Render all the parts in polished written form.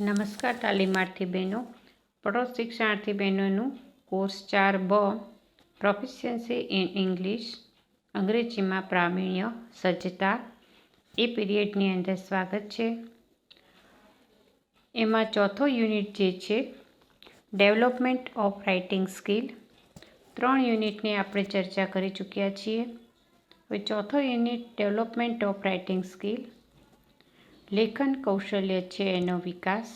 નમસ્કાર તાલીમાર્થી બહેનો. પડોશ શિક્ષણાર્થી બહેનોનું course 4B proficiency in English અંગ્રેજીમાં પ્રાવીણ્ય સજ્જતા એ પીરિયડની અંદર સ્વાગત છે. એમાં ચોથો યુનિટ જે છે ડેવલપમેન્ટ ઓફ રાઇટિંગ સ્કિલ. 3 યુનિટની આપણે ચર્ચા કરી ચૂક્યા છીએ. હવે ચોથો unit development of writing skill, લેખન કૌશલ્ય છે એનો વિકાસ,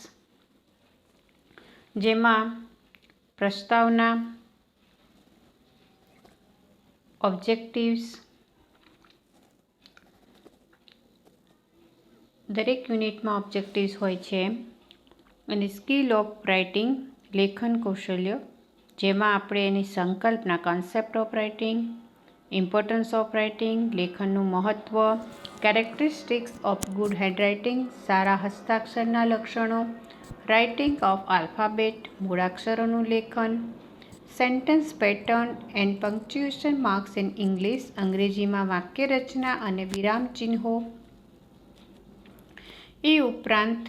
જેમાં પ્રસ્તાવના, ઓબ્જેક્ટિવ્સ, દરેક યુનિટમાં ઓબ્જેક્ટિવ્સ હોય છે, અને સ્કિલ ઓફ રાઇટિંગ લેખન કૌશલ્ય, જેમાં આપણે એની સંકલ્પના concept of writing, importance of writing, લેખનનું મહત્ત્વ, કેરેક્ટરિસ્ટિક્સ ઓફ ગુડ હેન્ડરાઇટિંગ, સારા હસ્તાક્ષરના લક્ષણો, રાઇટિંગ ઓફ આલ્ફાબેટ, મૂળાક્ષરોનું લેખન, sentence pattern and punctuation marks in English અંગ્રેજીમાં વાક્ય રચના અને વિરામ ચિહ્નો. એ ઉપરાંત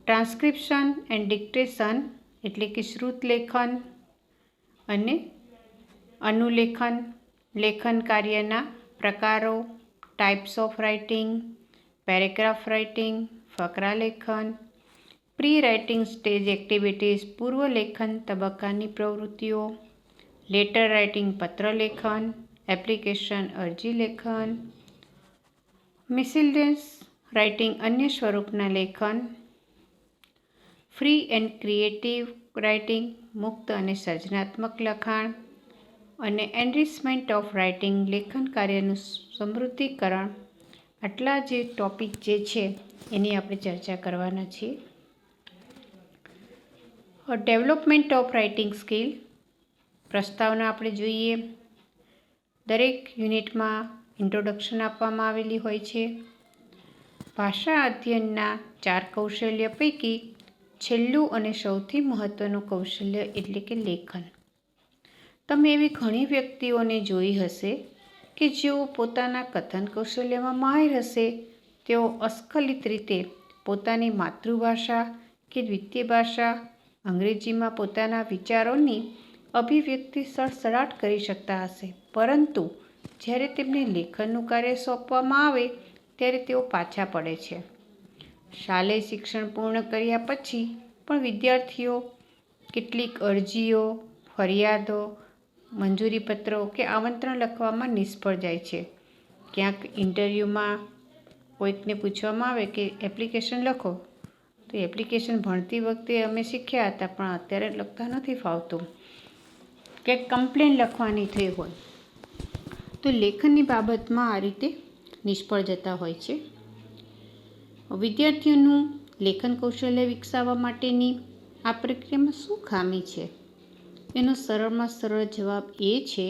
ટ્રાન્સક્રિપ્શન એન્ડ ડિક્ટેશન એટલે કે શ્રુત લેખન અને અનુલેખન, લેખન કાર્યના પ્રકારો, types of writing, paragraph writing, ફકરા લેખન, પ્રી રાઇટિંગ સ્ટેજ એક્ટિવિટીઝ પૂર્વ લેખન તબક્કાની પ્રવૃત્તિઓ, લેટર રાઇટિંગ પત્ર લેખન, એપ્લિકેશન અરજી લેખન, મિસેલેનિયસ રાઇટિંગ અન્ય સ્વરૂપના લેખન, ફ્રી એન્ડ ક્રિએટિવ રાઇટિંગ મુક્ત અને સર્જનાત્મક લખાણ, અને એનરિચમેન્ટ ઓફ રાઇટિંગ લેખન કાર્યનું સમૃદ્ધિકરણ. આટલા જે ટોપિક જે છે એની આપણે ચર્ચા કરવાના છીએ. ડેવલપમેન્ટ ઓફ રાઇટિંગ સ્કિલ પ્રસ્તાવના આપણે જોઈએ. દરેક યુનિટમાં ઇન્ટ્રોડક્શન આપવામાં આવેલી હોય છે. ભાષા અધ્યયનના 4 કૌશલ્ય પૈકી છેલ્લું અને સૌથી મહત્ત્વનું કૌશલ્ય એટલે કે લેખન. તમે એવી ઘણી વ્યક્તિઓને જોઈ હશે કે જેઓ પોતાના કથન કૌશલ્યમાં માહિર હશે. તેઓ અસ્ખલિત રીતે પોતાની માતૃભાષા કે દ્વિતીય ભાષા અંગ્રેજીમાં પોતાના વિચારોની અભિવ્યક્તિ સડસડાટ કરી શકતા હશે, પરંતુ જ્યારે તેમને લેખનનું કાર્ય સોંપવામાં આવે ત્યારે તેઓ પાછા પડે છે. શાલેય શિક્ષણ પૂર્ણ કર્યા પછી પણ વિદ્યાર્થીઓ કેટલીક અરજીઓ, ફરિયાદો, મંજૂરીપત્રો કે આમંત્રણ લખવામાં નિષ્ફળ જાય છે. ક્યાંક ઇન્ટરવ્યૂમાં કોઈકને પૂછવામાં આવે કે એપ્લિકેશન લખો, તો એપ્લિકેશન ભણતી વખતે અમે શીખ્યા હતા પણ અત્યારે લખતા નથી ફાવતું, કે કમ્પ્લેન લખવાની થઈ હોય, તો લેખનની બાબતમાં આ રીતે નિષ્ફળ જતા હોય છે. વિદ્યાર્થીઓનું લેખન કૌશલ્ય વિકસાવવા માટેની આ પ્રક્રિયામાં શું ખામી છે? એનો સરળમાં સરળ જવાબ એ છે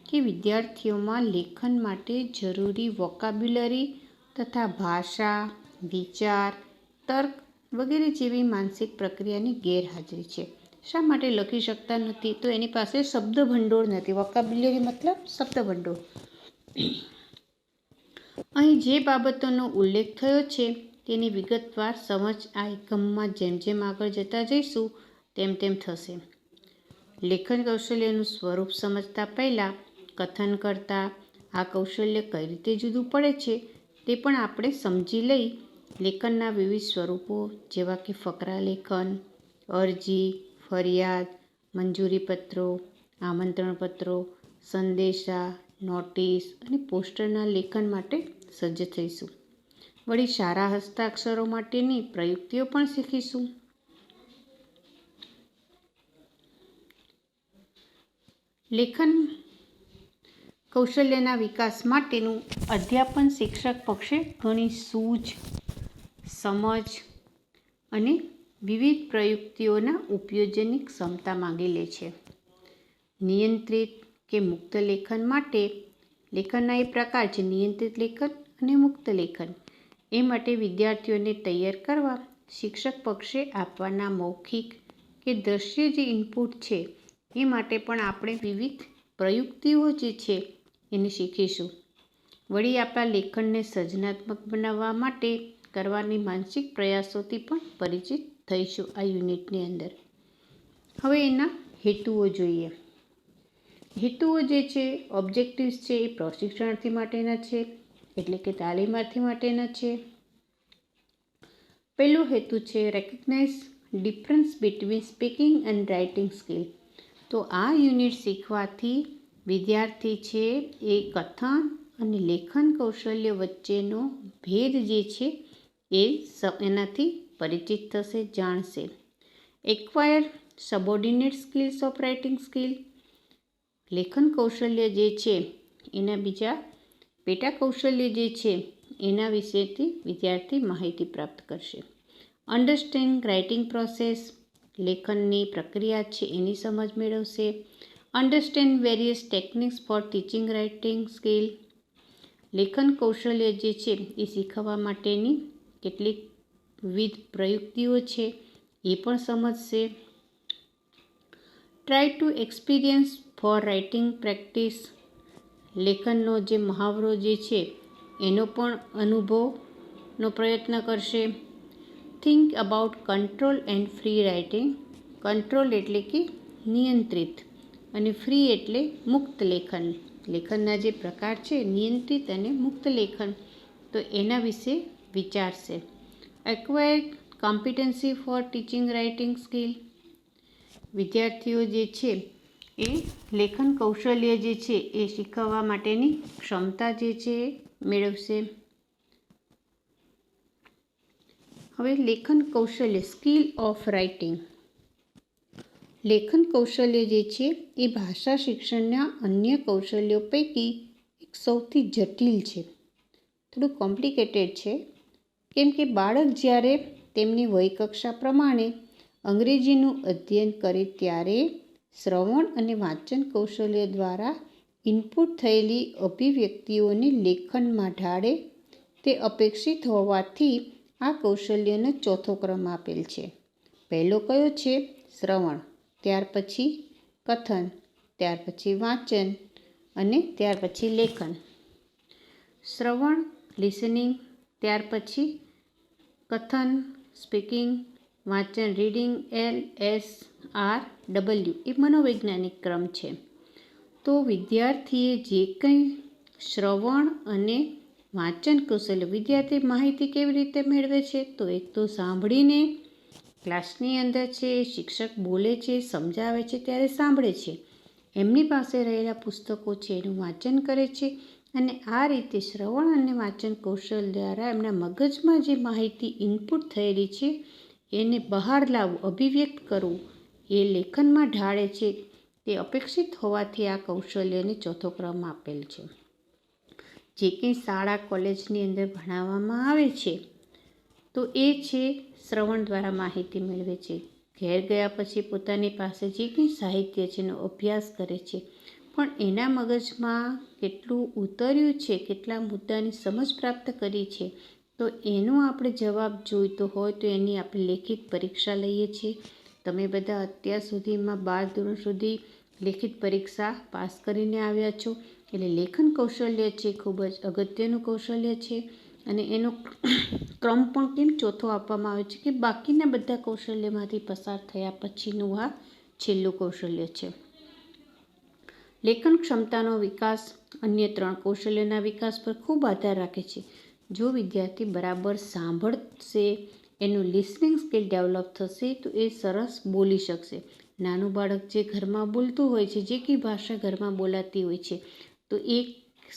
કે વિદ્યાર્થીઓમાં લેખન માટે જરૂરી વોકાબ્યુલરી તથા ભાષા, વિચાર, તર્ક વગેરે જેવી માનસિક પ્રક્રિયાની ગેરહાજરી છે. શા માટે લખી શકતા નથી? તો એની પાસે શબ્દભંડોળ નથી. વોકાબ્યુલરી મતલબ શબ્દભંડોળ. અહીં જે બાબતોનો ઉલ્લેખ થયો છે તેની વિગતવાર સમજ આ એકમમાં જેમ જેમ આગળ જતા જઈશું તેમ તેમ થશે. લેખન કૌશલ્યનું સ્વરૂપ સમજતા પહેલાં કથન કરતાં આ કૌશલ્ય કઈ રીતે જુદું પડે છે તે પણ આપણે સમજી લઈ. લેખનના વિવિધ સ્વરૂપો જેવા કે ફકરા લેખન, અરજી, ફરિયાદ, મંજૂરીપત્રો, આમંત્રણપત્રો, સંદેશા, નોટિસ અને પોસ્ટરના લેખન માટે સજ્જ થઈશું. વળી સારા હસ્તાક્ષરો માટેની પ્રયુક્તિઓ પણ શીખીશું. લેખન કૌશલ્યના વિકાસ માટેનું અધ્યાપન શિક્ષક પક્ષે ઘણી સૂઝ, સમજ અને વિવિધ પ્રયુક્તિઓના ઉપયોજનની ક્ષમતા માંગી લે છે. નિયંત્રિત કે મુક્ત લેખન માટે લેખનના એ પ્રકાર છે નિયંત્રિત લેખન અને મુક્ત લેખન. એ માટે વિદ્યાર્થીઓને તૈયાર કરવા શિક્ષક પક્ષે આપવાના મૌખિક કે દ્રશ્ય જે ઇનપુટ છે એ માટે પણ આપણે વિવિધ પ્રયુક્તિઓ જે છે એને શીખીશું. વળી આપણા લેખનને સર્જનાત્મક બનાવવા માટે કરવાની માનસિક પ્રયાસોથી પણ પરિચિત થઈશું આ યુનિટની અંદર. હવે એના હેતુઓ જોઈએ. હેતુઓ જે છે, ઓબ્જેક્ટિવ્સ છે, એ પ્રશિક્ષણાર્થી માટેના છે, એટલે કે તાલીમાર્થી માટેના છે. પહેલો હેતુ છે recognise difference between speaking and writing skill. તો આ યુનિટ શીખવાથી વિદ્યાર્થી છે એ કથન અને લેખન કૌશલ્ય વચ્ચેનો ભેદ જે છે એ એનાથી પરિચિત થશે, જાણશે. Acquire subordinate skills of writing skill. લેખન કૌશલ્ય જે છે એના બીજા પેટા કૌશલ્ય જે છે એના વિશેથી વિદ્યાર્થી માહિતી પ્રાપ્ત કરશે. Understand writing process. લેખનની પ્રક્રિયા છે એની સમજ મેળવશે. Understand various techniques for teaching writing skill. લેખન કૌશલ્ય જે છે એ શીખવવા માટેની કેટલીક વિવિધ પ્રયુક્તિઓ છે એ પણ સમજશે. Try to experience for writing practice. લેખનનો જે મહાવરો જે છે એનો પણ અનુભવનો પ્રયત્ન કરશે. Think about control and free writing. Control એટલે કે નિયંત્રિત અને ફ્રી એટલે મુક્ત લેખન. લેખનના જે પ્રકાર છે નિયંત્રિત અને મુક્ત લેખન, તો એના વિશે વિચારશે. Acquire competency four teaching writing skill. વિદ્યાર્થીઓ જે છે એ લેખન કૌશલ્ય જે છે એ શીખવવા માટેની ક્ષમતા જે છે એ મેળવશે. હવે લેખન કૌશલ્ય સ્કિલ ઓફ રાઇટિંગ. લેખન કૌશલ્ય જે છે એ ભાષા શિક્ષણના અન્ય કૌશલ્યો પૈકી એક સૌથી જટિલ છે, થોડું કોમ્પ્લિકેટેડ છે. કેમ કે બાળક જ્યારે તેમની વયકક્ષા પ્રમાણે અંગ્રેજીનું અધ્યયન કરે ત્યારે શ્રવણ અને વાંચન કૌશલ્ય દ્વારા ઇનપુટ થયેલી અભિવ્યક્તિઓને લેખનમાં ઢાળે તે અપેક્ષિત હોવાથી આ કૌશલ્યનો ચોથો ક્રમ આપેલ છે. પહેલો કયો છે? શ્રવણ, ત્યાર પછી કથન, ત્યાર પછી વાંચન અને ત્યાર પછી લેખન. શ્રવણ લિસનિંગ, ત્યાર પછી કથન સ્પીકિંગ, વાંચન રીડિંગ LSRW એ મનોવૈજ્ઞાનિક ક્રમ છે. તો વિદ્યાર્થીએ જે કંઈ શ્રવણ અને વાંચન કૌશલ્ય, વિદ્યાર્થી માહિતી કેવી રીતે મેળવે છે? તો એક તો સાંભળીને, ક્લાસની અંદર છે શિક્ષક બોલે છે, સમજાવે છે ત્યારે સાંભળે છે, એમની પાસે રહેલા પુસ્તકો છે એનું વાંચન કરે છે અને આ રીતે શ્રવણ અને વાંચન કૌશલ દ્વારા એમના મગજમાં જે માહિતી ઇનપુટ થયેલી છે એને બહાર લાવવું, અભિવ્યક્ત કરવું, એ લેખનમાં ઢાળે છે. તે અપેક્ષિત હોવાથી આ કૌશલ્યને ચોથો ક્રમ આપેલ છે. જે કંઈ શાળા કોલેજની અંદર ભણાવવામાં આવે છે તો એ છે શ્રવણ દ્વારા માહિતી મેળવે છે. ઘેર ગયા પછી પોતાની પાસે જે કંઈ સાહિત્ય છે એનો અભ્યાસ કરે છે, પણ એના મગજમાં કેટલું ઉતર્યું છે, કેટલા મુદ્દાની સમજ પ્રાપ્ત કરી છે, તો એનો આપણે જવાબ જોઈતો હોય તો એની આપણે લેખિત પરીક્ષા લઈએ છીએ. તમે બધા અત્યાર સુધીમાં 12 ધોરણ સુધી લેખિત પરીક્ષા પાસ કરીને આવ્યા છો, એટલે લેખન કૌશલ્ય છે ખૂબ જ અગત્યનું કૌશલ્ય છે. અને એનો ક્રમ પણ કેમ ચોથો આપવામાં આવે છે કે બાકીના બધા કૌશલ્યમાંથી પસાર થયા પછીનું આ છેલ્લું કૌશલ્ય છે. લેખન ક્ષમતાનો વિકાસ અન્ય 3 કૌશલ્યના વિકાસ પર ખૂબ આધાર રાખે છે. જો વિદ્યાર્થી બરાબર સાંભળશે, એનું લિસનિંગ સ્કિલ ડેવલપ થશે તો એ સરસ બોલી શકશે. નાનું બાળક જે ઘરમાં બોલતું હોય છે, જે કંઈ ભાષા ઘરમાં બોલાતી હોય છે, તો એ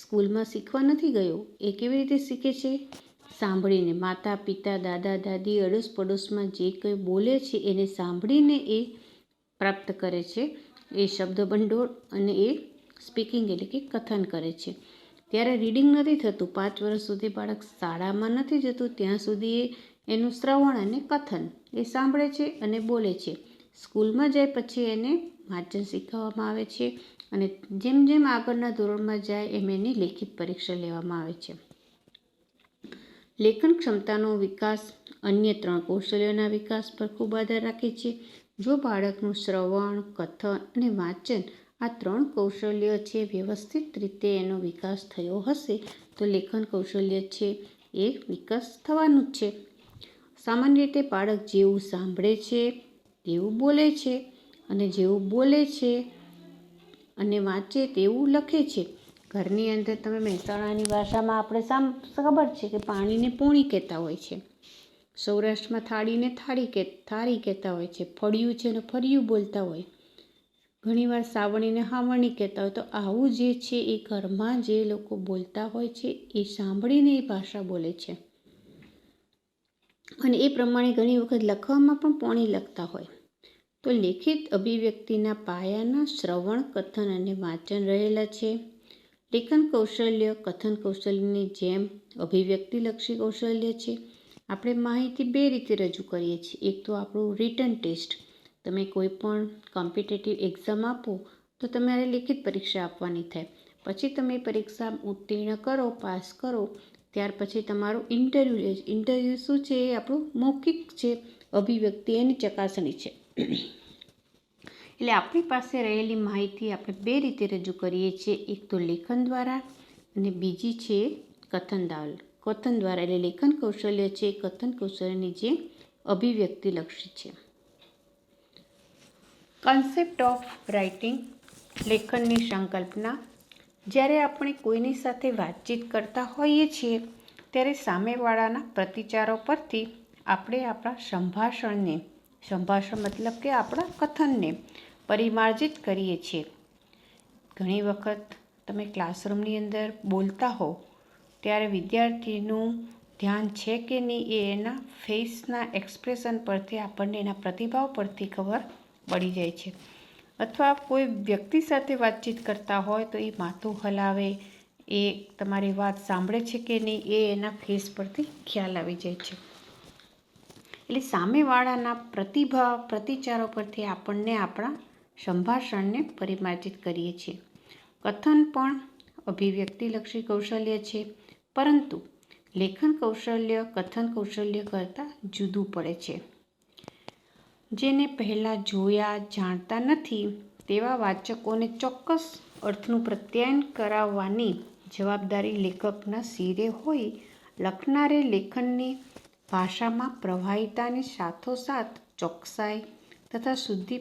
સ્કૂલમાં શીખવા નથી ગયો. એ કેવી રીતે શીખે છે? સાંભળીને. માતા પિતા, દાદા દાદી, અડોશ પડોશમાં જે કંઈ બોલે છે એને સાંભળીને એ પ્રાપ્ત કરે છે, એ શબ્દ ભંડોળ, અને એ સ્પીકિંગ એટલે કે કથન કરે છે. ત્યારે રીડિંગ નથી થતું. 5 વર્ષ સુધી બાળક શાળામાં નથી જતું ત્યાં સુધી એનું શ્રવણ અને કથન એ સાંભળે છે અને બોલે છે. સ્કૂલમાં જાય પછી એને વાંચન શીખવવામાં આવે છે અને જેમ જેમ આગળના ધોરણમાં જાય એમ એની લેખિત પરીક્ષા લેવામાં આવે છે. લેખન ક્ષમતાનો વિકાસ અન્ય 3 કૌશલ્યોના વિકાસ પર ખૂબ આધાર રાખે છે. જો બાળકનું શ્રવણ, કથન અને વાંચન આ 3 કૌશલ્ય છે વ્યવસ્થિત રીતે એનો વિકાસ થયો હશે તો લેખન કૌશલ્ય છે એ વિકાસ થવાનું જ છે. સામાન્ય રીતે બાળક જેવું સાંભળે છે તેવું બોલે છે, અને જેવું બોલે છે અને વાંચે તેવું લખે છે. ઘરની અંદર તમે મહેસાણાની ભાષામાં આપણે ખબર છે કે પાણીને પોણી કહેતા હોય છે. સૌરાષ્ટ્રમાં થાળીને થાળી કહેતા હોય છે. ફળિયું છે ને ફળિયું બોલતા હોય. ઘણીવાર સાવણીને હાવણી કહેતા હોય. તો આવું જે છે એ ઘરમાં જે લોકો બોલતા હોય છે એ સાંભળીને એ ભાષા બોલે છે. અને એ પ્રમાણે ઘણી વખત લખવામાં પણ પોણી લખતા હોય. તો લેખિત અભિવ્યક્તિના પાયાના શ્રવણ, કથન અને વાંચન રહેલા છે. લેખન કૌશલ્ય કથન કૌશલ્યની જેમ અભિવ્યક્તિલક્ષી કૌશલ્ય છે. આપણે માહિતી બે રીતે રજૂ કરીએ છીએ. એક તો આપણું રિટન ટેસ્ટ. તમે કોઈ પણ કોમ્પિટિટિવ એક્ઝામ આપો તો તમારે લેખિત પરીક્ષા આપવાની થાય. પછી તમે પરીક્ષા ઉત્તીર્ણ કરો, પાસ કરો, ત્યાર પછી તમારું ઇન્ટરવ્યૂ લે છે. ઇન્ટરવ્યૂ શું છે? એ આપણું મૌખિક છે અભિવ્યક્તિ, એની ચકાસણી છે. એટલે આપણી પાસે રહેલી માહિતી આપણે બે રીતે રજૂ કરીએ છીએ. એક તો લેખન દ્વારા અને બીજી છે કથન દ્વારા. એટલે લેખન કૌશલ્ય છે કથન કૌશલ્યની જે અભિવ્યક્તિલક્ષી છે. કન્સેપ્ટ ઓફ રાઇટિંગ, લેખનની સંકલ્પના. જ્યારે આપણે કોઈની સાથે વાતચીત કરતા હોઈએ છીએ ત્યારે સામેવાળાના પ્રતિચારો પરથી આપણે આપણા સંભાષણ મતલબ કે આપણા કથનને પરિમાર્જિત કરીએ છીએ. ઘણી વખત તમે ક્લાસરૂમની અંદર બોલતા હો ત્યારે વિદ્યાર્થીનું ધ્યાન છે કે નહીં એ એના ફેસના એક્સપ્રેશન પરથી આપણને એના પ્રતિભાવ પરથી ખબર પડી જાય છે. અથવા કોઈ વ્યક્તિ સાથે વાતચીત કરતા હોય તો એ માથું હલાવે, એ તમારી વાત સાંભળે છે કે નહીં એ એના ફેસ પરથી ખ્યાલ આવી જાય છે. એટલે સામેવાળાના પ્રતિચારો પરથી આપણને આપણા સંભાષણને પરિમાર્જિત કરીએ છીએ. કથન પણ અભિવ્યક્તિલક્ષી કૌશલ્ય છે, પરંતુ લેખન કૌશલ્ય કથન કૌશલ્ય કરતાં જુદું પડે છે. જેને પહેલાં જોયા જાણતા નથી તેવા વાચકોને ચોક્કસ અર્થનું પ્રત્યાયન કરાવવાની જવાબદારી લેખકના શિરે હોય. લખનારે લેખનની ભાષામાં પ્રવાહિતાની સાથોસાથ ચોકસાઈ તથા શુદ્ધિ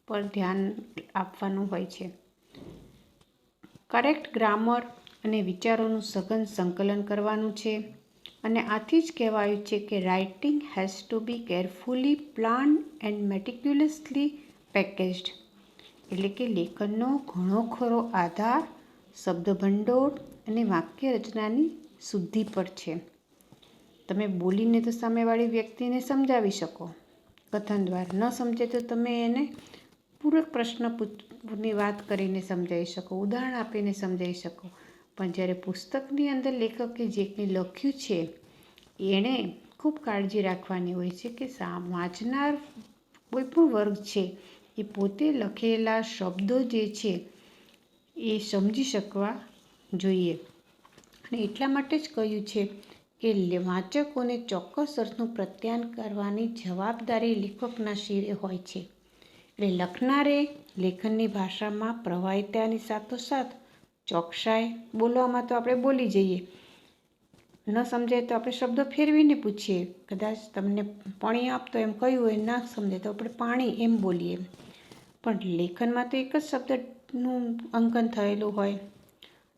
પર ધ્યાન આપવાનું હોય છે. કરેક્ટ ગ્રામર અને વિચારોનું સઘન સંકલન કરવાનું છે. અને આથી જ કહેવાયું છે કે writing has to be carefully planned and meticulously packaged. એટલે કે લેખનનો ઘણો ખરો આધાર શબ્દભંડોળ અને વાક્ય રચનાની શુદ્ધિ પર છે. તમે બોલીને તો સામેવાળી વ્યક્તિને સમજાવી શકો, કથન દ્વારા ન સમજે તો તમે એને પૂરક પ્રશ્નની વાત કરીને સમજાવી શકો, ઉદાહરણ આપીને સમજાવી શકો. પણ જ્યારે પુસ્તકની અંદર લેખકે જે કંઈ લખ્યું છે એણે ખૂબ કાળજી રાખવાની હોય છે કે વાંચનાર કોઈ પણ વર્ગ છે એ પોતે લખેલા શબ્દો જે છે એ સમજી શકવા જોઈએ. અને એટલા માટે જ કહ્યું છે કે વાચકોને ચોક્કસ અર્થનું પ્રત્યાયન કરવાની જવાબદારી લેખકના શિરે હોય છે. એટલે લખનારે લેખનની ભાષામાં પ્રવાહિતાની સાથોસાથ ચોકસાઈ, બોલવામાં તો આપણે બોલી જઈએ, ન સમજાય તો આપણે શબ્દો ફેરવીને પૂછીએ. કદાચ તમને પાણી આપતો એમ કહ્યું હોય, ના સમજાય તો આપણે પાણી એમ બોલીએ. પણ લેખનમાં તો એક જ શબ્દનું અંકન થયેલું હોય.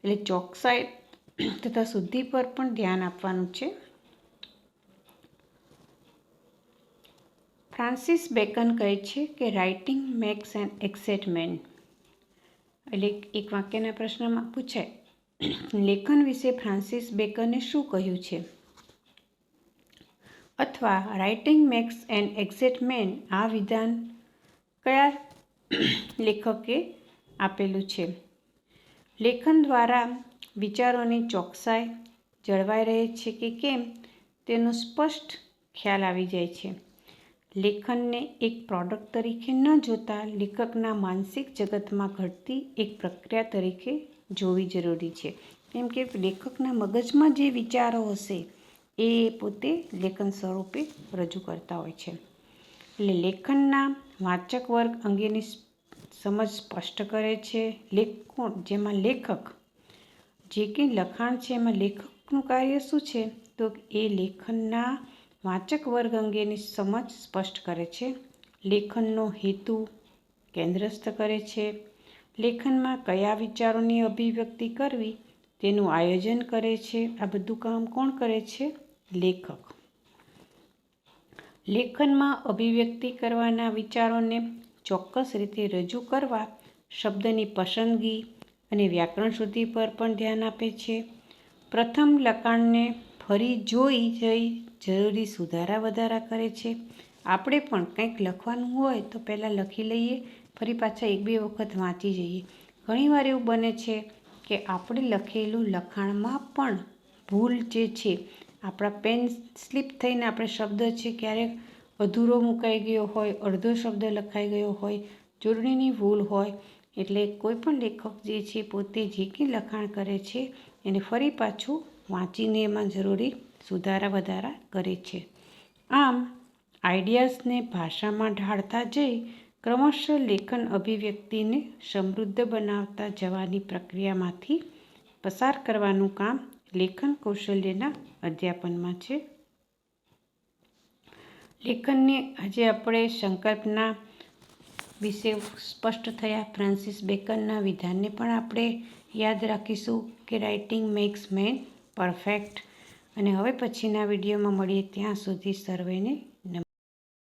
એટલે ચોકસાઈ તથા શુદ્ધિ પર પણ ધ્યાન આપવાનું છે. ફ્રાન્સિસ બેકન કહે છે કે writing makes an exact man. એટલે એક વાક્યના પ્રશ્નમાં પૂછાય, લેખન વિશે ફ્રાન્સિસ બેકને શું કહ્યું છે? અથવા writing makes an exact man, આ વિધાન કયા લેખકે આપેલું છે? લેખન દ્વારા વિચારોની ચોકસાઈ જળવાઈ રહે છે કે કેમ તેનો સ્પષ્ટ ખ્યાલ આવી જાય છે. લેખનને એક પ્રોડક્ટ તરીકે ન જોતા લેખકના માનસિક જગતમાં ઘટતી એક પ્રક્રિયા તરીકે જોવી જરૂરી છે. કેમ કે લેખકના મગજમાં જે વિચારો હશે એ પોતે લેખન સ્વરૂપે રજૂ કરતા હોય છે. એટલે લેખનના વાચક વર્ગ અંગેની સમજ સ્પષ્ટ કરે છે. જેમાં લેખક જે કંઈ લખાણ છે એમાં લેખક લેખકનું કાર્ય શું છે? તો એ લેખનના વાચક વર્ગ અંગેની સમજ સ્પષ્ટ કરે છે, લેખનનો હેતુ કેન્દ્રસ્થ કરે છે, લેખનમાં કયા વિચારોની અભિવ્યક્તિ કરવી તેનું આયોજન કરે છે. આ બધું કામ કોણ કરે છે? લેખક. લેખનમાં અભિવ્યક્તિ કરવાના વિચારોને ચોક્કસ રીતે રજૂ કરવા શબ્દની પસંદગી અને વ્યાકરણ શુદ્ધિ પર પણ ધ્યાન આપે છે. પ્રથમ લખાણને ફરી જોઈ જરૂરી સુધારા વધારા કરે છે. આપણે પણ કંઈક લખવાનું હોય તો પહેલાં લખી લઈએ, ફરી પાછા 1-2 વખત વાંચી જઈએ. ઘણીવાર એવું બને છે કે આપણે લખેલું લખાણમાં પણ ભૂલ જે છે, આપણા પેન સ્લીપ થઈને આપણે શબ્દ છે ક્યારેક અધૂરો મુકાઈ ગયો હોય, અડધો શબ્દ લખાઈ ગયો હોય, જોડણીની ભૂલ હોય. એટલે કોઈ પણ લેખક જે છે પોતે જે કંઈ લખાણ કરે છે એને ફરી પાછું વાંચીને એમાં જરૂરી સુધારા વધારા કરે છે. આમ આઈડિયાઝને ભાષામાં ઢાળતા જઈ ક્રમશઃ લેખન અભિવ્યક્તિને સમૃદ્ધ બનાવતા જવાની પ્રક્રિયામાંથી પસાર કરવાનું કામ લેખન કૌશલ્યના અધ્યાપનમાં છે. લેખનની આજે આપણે સંકલ્પના વિશે સ્પષ્ટ થયા. ફ્રાન્સિસ બેકનના વિધાનને પણ આપણે યાદ રાખીશું કે રાઇટિંગ મેક્સ મેન પરફેક્ટ. અને હવે પછીના વિડીયોમાં મળીએ, ત્યાં સુધી સર્વેને